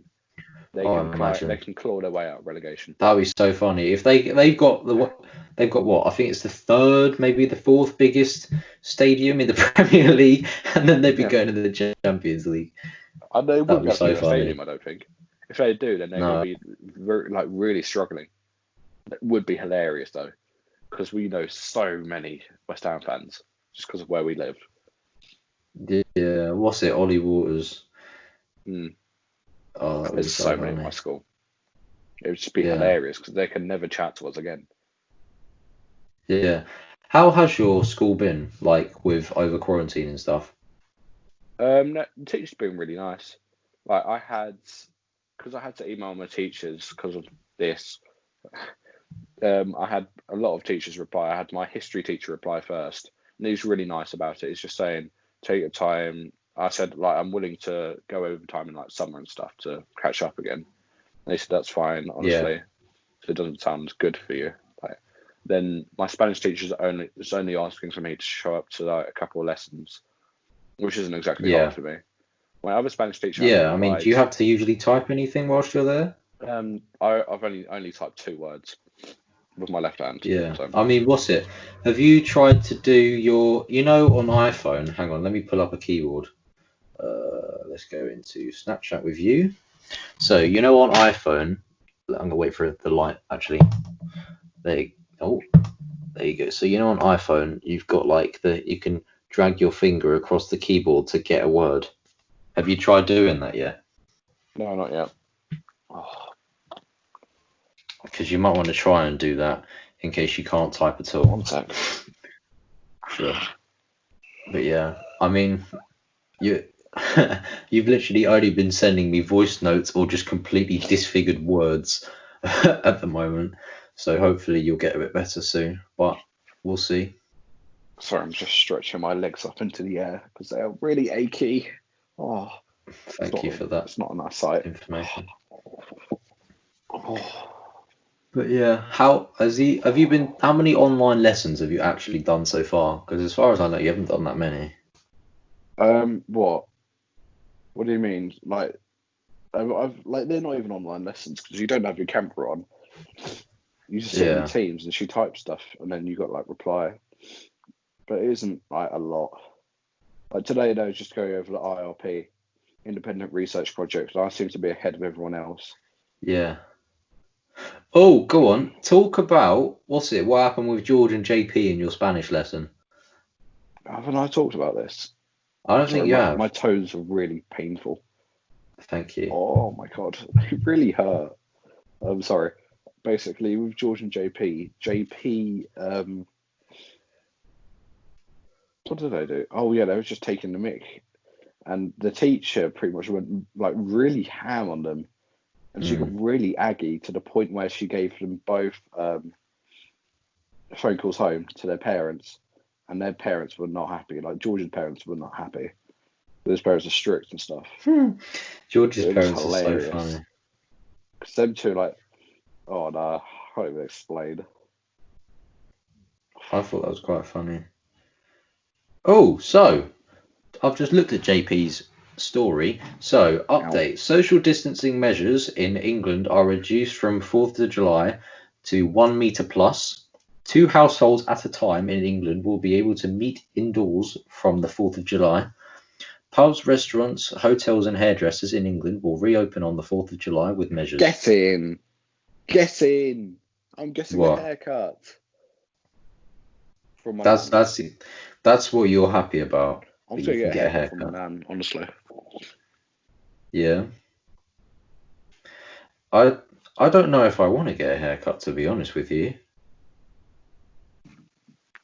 Speaker 2: they can claw their way out of relegation.
Speaker 1: That would be so funny if they've got what I think it's the third, maybe the fourth biggest stadium in the Premier League, and then they'd be going to the Champions League.
Speaker 2: And they wouldn't
Speaker 1: be
Speaker 2: have
Speaker 1: so
Speaker 2: a
Speaker 1: funny.
Speaker 2: stadium, I don't think. If they do, then they're going to be really struggling. It would be hilarious though, because we know so many West Ham fans just because of where we live.
Speaker 1: Yeah, what's it? Ollie Waters. Oh, that
Speaker 2: There's so many at my school. It would just be hilarious because they can never chat to us again.
Speaker 1: Yeah. How has your school been, like, with over quarantine and stuff?
Speaker 2: The teacher's been really nice. Like because I had to email my teachers because of this. I had a lot of teachers reply. I had my history teacher reply first, and he was really nice about it. He's just saying, take your time. I said, like, I'm willing to go overtime in like summer and stuff to catch up again. And they said, that's fine, honestly.
Speaker 1: Yeah.
Speaker 2: So it doesn't sound good for you. Like, then my Spanish teacher's only asking for me to show up to like a couple of lessons, which isn't exactly
Speaker 1: Yeah.
Speaker 2: hard for me. My other Spanish teacher.
Speaker 1: Yeah, I mean, do you have to usually type anything whilst you're there?
Speaker 2: I've only typed 2 words with my left hand.
Speaker 1: Yeah.
Speaker 2: So.
Speaker 1: I mean, what's it? Have you tried to do your, on iPhone? Hang on, let me pull up a keyboard. Let's go into Snapchat with you. So, on iPhone, I'm gonna wait for the light actually. There you go. So, on iPhone, you've got like you can drag your finger across the keyboard to get a word. Have you tried doing that yet?
Speaker 2: No, not yet.
Speaker 1: Because you might want to try and do that in case you can't type at all.
Speaker 2: 1 sec.
Speaker 1: Sure. But yeah, I mean, you've literally only been sending me voice notes or just completely disfigured words at the moment. So hopefully you'll get a bit better soon, but we'll see.
Speaker 2: Sorry, I'm just stretching my legs up into the air because they are really achy. Oh,
Speaker 1: thank you for that.
Speaker 2: It's not a nice sight.
Speaker 1: Information. But yeah, how many online lessons have you actually done so far? Because as far as I know, you haven't done that many.
Speaker 2: What? What do you mean? Like, I've like they're not even online lessons because you don't have your camera on. You just sit in the Teams and she types stuff and then you got like reply. But it isn't like a lot. Like today, I was just going over the IRP, Independent Research Project, and I seem to be ahead of everyone else.
Speaker 1: Yeah. Oh, go on. Talk about what happened with George and JP in your Spanish lesson.
Speaker 2: Haven't I talked about this?
Speaker 1: I don't think you have.
Speaker 2: My toes are really painful.
Speaker 1: Thank you.
Speaker 2: Oh my god, they really hurt. I'm sorry. Basically, with George and JP, what did they do? Oh yeah, they were just taking the mick, and the teacher pretty much went like really ham on them, and she got really aggy to the point where she gave them both phone calls home to their parents, and their parents were not happy. Like George's parents were not happy. His parents are strict and stuff.
Speaker 1: George's parents are so funny.
Speaker 2: Because them two, like, oh no, I can't even explain.
Speaker 1: I thought that was quite funny. Oh, so I've just looked at JP's story. So, update. Social distancing measures in England are reduced from 4th of July to 1 metre plus. 2 households at a time in England will be able to meet indoors from the 4th of July. Pubs, restaurants, hotels and hairdressers in England will reopen on the 4th of July with measures.
Speaker 2: Get in! I'm getting a haircut. From my
Speaker 1: that's what you're happy about.
Speaker 2: I'm going to get a haircut from my nan, honestly.
Speaker 1: Yeah. I don't know if I want to get a haircut, to be honest with you.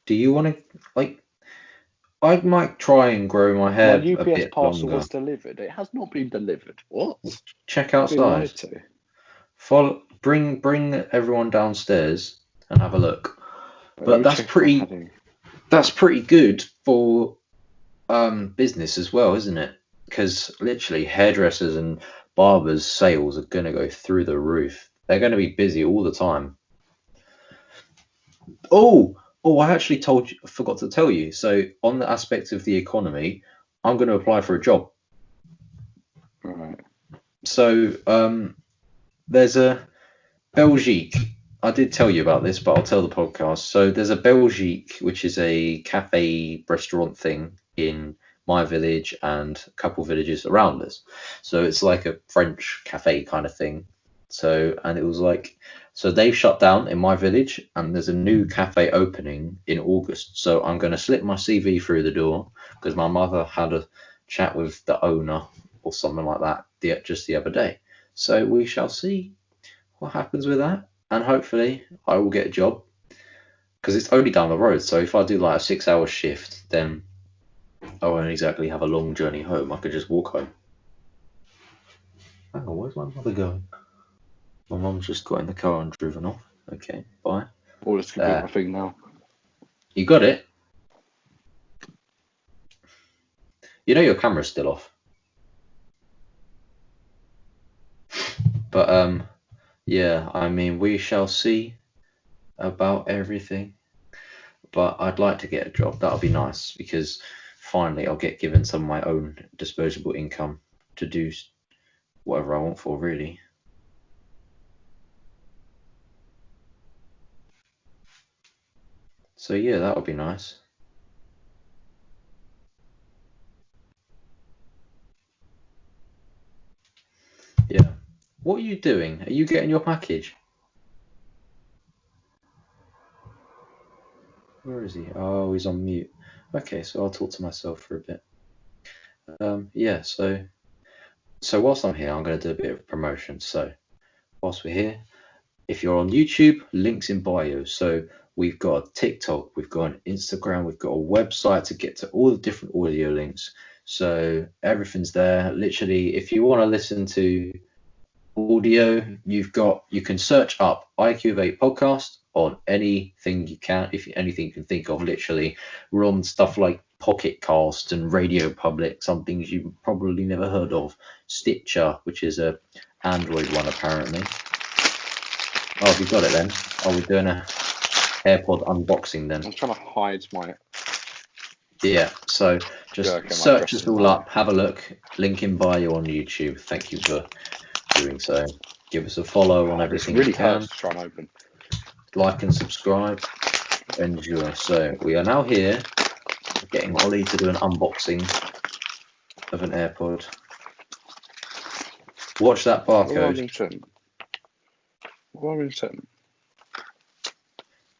Speaker 1: Do you want to, like, I might try and grow my hair a bit longer.
Speaker 2: My UPS parcel was delivered. It has not been delivered. What?
Speaker 1: Check outside. Bring everyone downstairs and have a look. But that's pretty good for business as well, isn't it? Because literally hairdressers and barbers' sales are going to go through the roof. They're going to be busy all the time. I actually forgot to tell you. So on the aspect of the economy, I'm going to apply for a job.
Speaker 2: All right. So
Speaker 1: there's a Belgique. I did tell you about this, but I'll tell the podcast. So there's a Belgique, which is a cafe restaurant thing in my village and a couple villages around us. So it's like a French cafe kind of thing. So they've shut down in my village and there's a new cafe opening in August. So I'm going to slip my CV through the door because my mother had a chat with the owner or something like that just the other day. So we shall see what happens with that. And hopefully I will get a job because it's only down the road. So if I do like a 6-hour shift, then I won't exactly have a long journey home. I could just walk home. Hang on, where's my mother going? My mum's just got in the car and driven off. Okay, bye.
Speaker 2: Or just complete my thing now.
Speaker 1: You got it? You know your camera's still off. But yeah, I mean, we shall see about everything. But I'd like to get a job. That'll be nice because finally I'll get given some of my own disposable income to do whatever I want for, really. So yeah, that'll be nice. Yeah. What are you doing? Are you getting your package? Where is he? Oh, he's on mute. Okay, so I'll talk to myself for a bit. Yeah, so whilst I'm here, I'm going to do a bit of promotion. So whilst we're here, if you're on YouTube, links in bio. So we've got TikTok, we've got an Instagram, we've got a website to get to all the different audio links. So everything's there. Literally, if you want to listen to audio, you can search up IQ of 8 podcast on anything you can, if anything you can think of. Literally, we're on stuff like Pocket Cast and Radio Public, some things you've probably never heard of. Stitcher, which is a Android one apparently. Oh, have you got it then? Oh, we're doing a AirPod unboxing then.
Speaker 2: I'm trying to hide my.
Speaker 1: Yeah, so just
Speaker 2: Yeah, okay,
Speaker 1: search us all up, have a look. Link in bio on YouTube. Thank you for doing so. Give us a follow on everything
Speaker 2: It's really
Speaker 1: you can.
Speaker 2: hard to try and open.
Speaker 1: Like and subscribe. Enjoy. So we are now here getting Ollie to do an unboxing of an AirPod. Watch that barcode.
Speaker 2: What is it?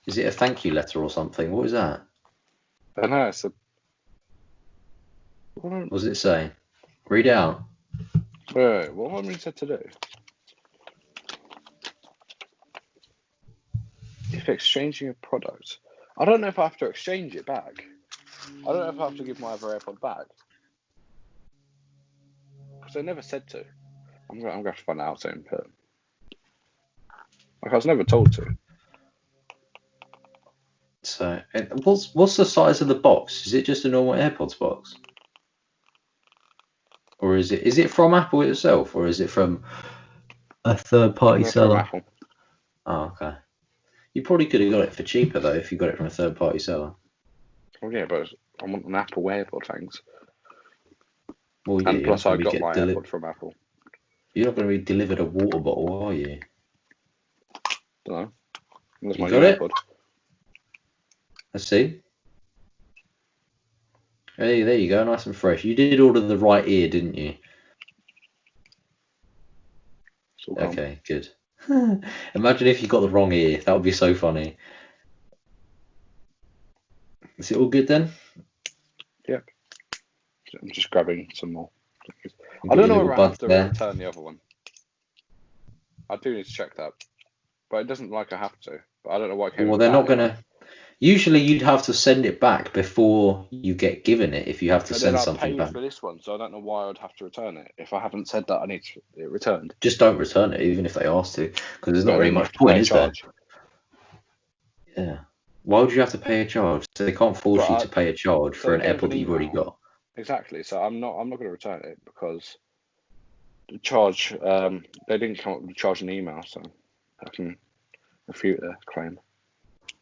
Speaker 1: Is it a thank you letter or something? What is that?
Speaker 2: I know, it's a.
Speaker 1: What does it say? Read it out.
Speaker 2: Wait, what am I said to do? If exchanging a product, I don't know if I have to exchange it back. I don't know if I have to give my other AirPod back because they never said to. I'm gonna have to find out soon, but like I was never told to.
Speaker 1: So, what's the size of the box? Is it just a normal AirPods box, or is it from Apple itself, or is it from a third-party seller?
Speaker 2: From Apple.
Speaker 1: Oh, okay. You probably could have got it for cheaper though if you got it from a third-party seller.
Speaker 2: Oh yeah, but I want an Apple AirPod, thanks.
Speaker 1: Well, yeah,
Speaker 2: and plus, I got my AirPod from Apple.
Speaker 1: You're not going to be delivered a water bottle, are you?
Speaker 2: Don't know. That's
Speaker 1: You
Speaker 2: my
Speaker 1: got
Speaker 2: new
Speaker 1: it?
Speaker 2: AirPod.
Speaker 1: Let's see. Hey, there you go, nice and fresh. You did order the right ear, didn't you? Okay, good. Imagine if you got the wrong ear. That would be so funny. Is it all good then?
Speaker 2: Yep. I'm just grabbing some more. I don't know whether I have to return the other one. I do need to check that. But it doesn't like I have to. But I don't know why it came.
Speaker 1: Well, they're not going to. Usually you'd have to send it back before you get given it if you have to send something back.
Speaker 2: For this one, so I don't know why I'd have to return it if I haven't said that I need it returned.
Speaker 1: Just don't return it, even if they ask to, because there's not really much point, is there? Yeah. Why would you have to pay a charge? So they can't force you to pay a charge for an AirPod that you've already got.
Speaker 2: Exactly. So I'm not going to return it because the charge. They didn't come up with the charge in email, so I can refute their claim.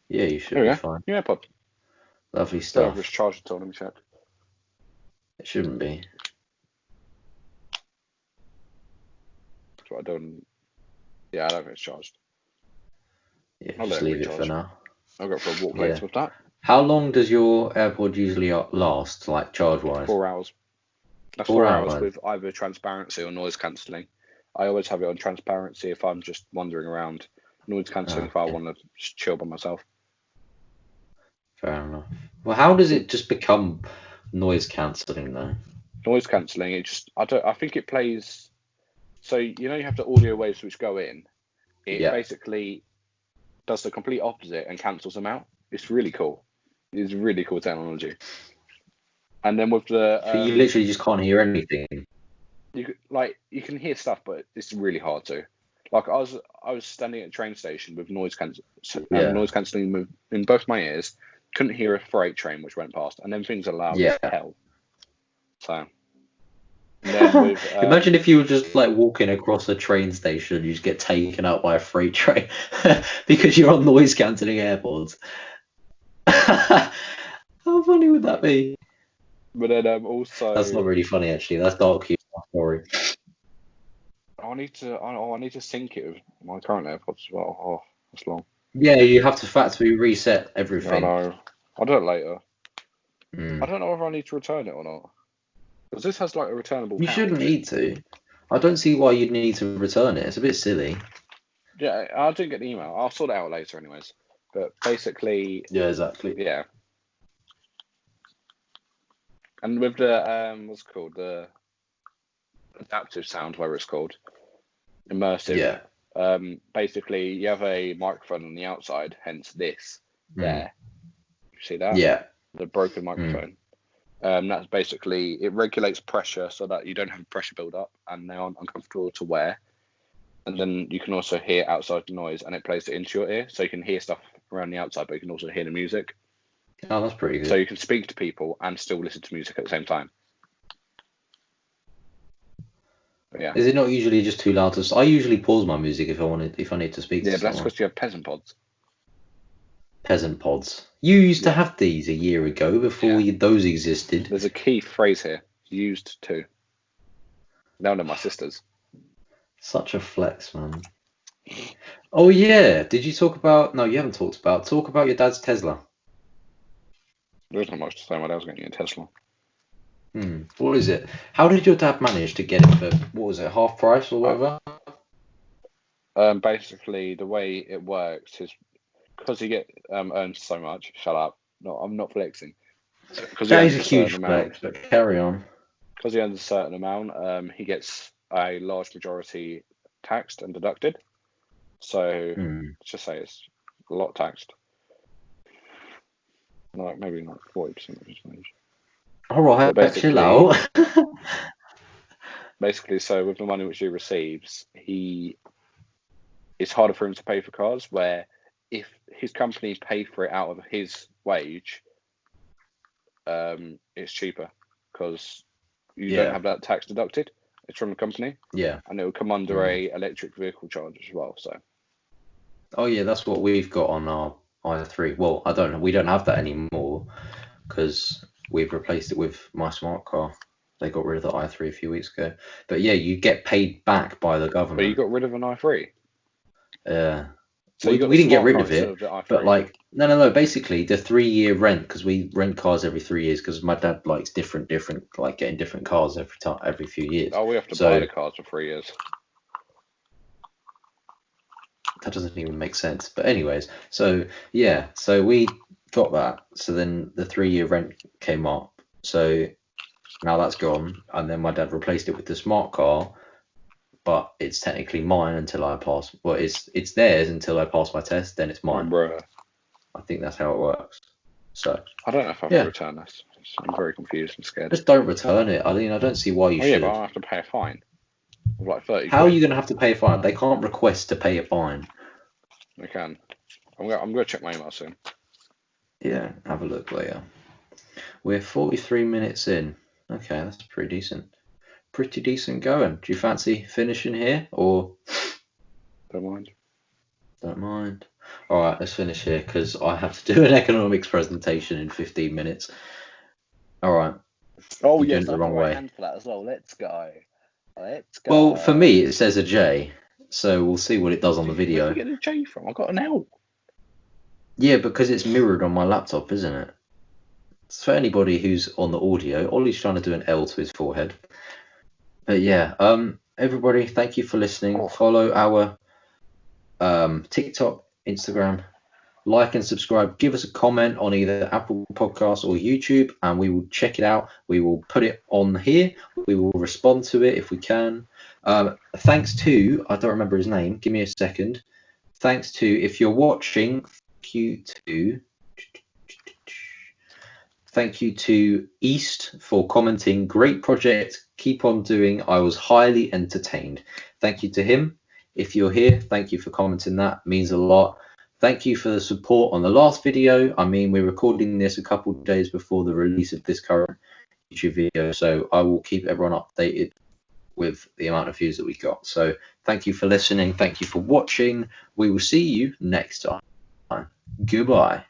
Speaker 1: Yeah, you should be fine.
Speaker 2: New AirPod.
Speaker 1: Lovely stuff.
Speaker 2: Don't charged at all. Let me check.
Speaker 1: It shouldn't be.
Speaker 2: So I don't. Yeah, I don't think it's charged.
Speaker 1: Yeah, just leave it for now.
Speaker 2: I'll go for a walk later with that.
Speaker 1: How long does your AirPod usually last, like charge-wise?
Speaker 2: 4 hours. That's 4 hours with either transparency or noise cancelling. I always have it on transparency if I'm just wandering around. Noise cancelling if I want to just chill by myself. Fair
Speaker 1: enough. Well, how does it just become noise cancelling though?
Speaker 2: Noise cancelling, I think it plays. So you have the audio waves which go in. It basically does the complete opposite and cancels them out. It's really cool. It's really cool technology. And then with the
Speaker 1: so you literally just can't hear anything.
Speaker 2: You can hear stuff, but it's really hard to. Like I was standing at a train station with noise
Speaker 1: Yeah.
Speaker 2: cancelling in both my ears. Couldn't hear a freight train which went past, and then things are loud as
Speaker 1: Yeah.
Speaker 2: hell. So, and then with
Speaker 1: Imagine if you were just like walking across a train station, you just get taken out by a freight train because you're on noise cancelling AirPods. How funny would that be?
Speaker 2: but then also
Speaker 1: That's not really funny actually. That's dark humor story.
Speaker 2: I need to sync it with my current AirPods as well. Oh, that's long.
Speaker 1: Yeah, you have to factory reset
Speaker 2: I
Speaker 1: everything.
Speaker 2: know. I'll do it later.
Speaker 1: Mm.
Speaker 2: I don't know whether I need to return it or not. Because this has like a returnable
Speaker 1: You
Speaker 2: pouch.
Speaker 1: shouldn't need to. I don't see why you'd need to return it. It's a bit silly.
Speaker 2: Yeah, I didn't get the email. I'll sort it out later anyways. But basically,
Speaker 1: Yeah, exactly.
Speaker 2: yeah. And with the what's it called, the adaptive sound, whatever it's called, immersive.
Speaker 1: Yeah.
Speaker 2: Basically, you have a microphone on the outside, hence this there. You see that?
Speaker 1: Yeah.
Speaker 2: The broken microphone. That's basically, it regulates pressure so that you don't have pressure build up and they aren't uncomfortable to wear. And then you can also hear outside noise and it plays it into your ear, so you can hear stuff around the outside, but you can also hear the music.
Speaker 1: Oh, that's pretty good.
Speaker 2: So you can speak to people and still listen to music at the same time. But yeah.
Speaker 1: Is it not usually just too loud to? I usually pause my music if I need to speak to
Speaker 2: Yeah, but that's
Speaker 1: someone.
Speaker 2: because you have peasant pods.
Speaker 1: Peasant pods. You used to have these a year ago before those existed.
Speaker 2: There's a key phrase here. Used to. Now they're my sisters.
Speaker 1: Such a flex, man. Oh yeah. Did you talk about? No, you haven't talked about. Talk about your dad's Tesla.
Speaker 2: There's not much to say. My dad was getting a Tesla.
Speaker 1: What is it? How did your dad manage to get it for, what was it, half price or whatever?
Speaker 2: Basically, the way it works is because he earns so much. Shut up. No, I'm not flexing.
Speaker 1: That is a huge flex, but carry on.
Speaker 2: Because he earns a certain amount, he gets a large majority taxed and deducted. So let's just say it's a lot taxed. Like maybe not 40% of his wage.
Speaker 1: All right, chill out.
Speaker 2: Basically, so with the money which he receives, it's harder for him to pay for cars. Where if his company pay for it out of his wage, it's cheaper because you don't have that tax deducted. It's from the company.
Speaker 1: Yeah.
Speaker 2: And it will come under a electric vehicle charge as well. So.
Speaker 1: Oh yeah, that's what we've got on our i3. Well, I don't know. We don't have that anymore because we've replaced it with my smart car. They got rid of the i3 a few weeks ago. But yeah, you get paid back by the government.
Speaker 2: But you got rid of an i3?
Speaker 1: Yeah.
Speaker 2: So
Speaker 1: we didn't get rid of it, but like, no. Basically, the 3-year rent, because we rent cars every 3 years, because my dad likes different, like getting different cars every few years.
Speaker 2: Oh, we have to buy the cars for 3 years.
Speaker 1: That doesn't even make sense. But anyways, so yeah, so we got that. So then the 3-year rent came up. So now that's gone, and then my dad replaced it with the smart car. But it's technically mine until I pass. Well, it's theirs until I pass my test. Then it's mine.
Speaker 2: Bruh.
Speaker 1: I think that's how it works. So
Speaker 2: I don't know if I can return this. I'm very confused and scared.
Speaker 1: Just don't return it. I mean, I don't see why you should.
Speaker 2: Yeah, but I'll have to pay a fine of like 30.
Speaker 1: How are you going to have to pay a fine? They can't request to pay a fine.
Speaker 2: They can. I'm going to check my email soon.
Speaker 1: Yeah, have a look later. We're 43 minutes in. Okay, that's pretty decent. Pretty decent going. Do you fancy finishing here or?
Speaker 2: Don't mind.
Speaker 1: Don't mind. All right, let's finish here because I have to do an economics presentation in 15 minutes. All right.
Speaker 2: Oh yes,
Speaker 1: the wrong way.
Speaker 2: Hand for that as well. Let's go.
Speaker 1: Well, for me it says a J, so we'll see what it does on the video.
Speaker 2: Where did you get a J from? I got an L.
Speaker 1: Yeah, because it's mirrored on my laptop, isn't it? It's for anybody who's on the audio. Ollie's trying to do an L to his forehead. But yeah, everybody, thank you for listening. Follow our TikTok, Instagram, like and subscribe. Give us a comment on either Apple Podcasts or YouTube, and we will check it out. We will put it on here. We will respond to it if we can. Thanks to, I don't remember his name. Give me a second. Thanks to, if you're watching, thank you to East for commenting. Great project. Keep on doing. I was highly entertained. Thank you to him. If you're here, thank you for commenting. That means a lot. Thank you for the support on the last video. I mean, we're recording this a couple of days before the release of this current YouTube video, so I will keep everyone updated with the amount of views that we got. So thank you for listening. Thank you for watching. We will see you next time. Goodbye.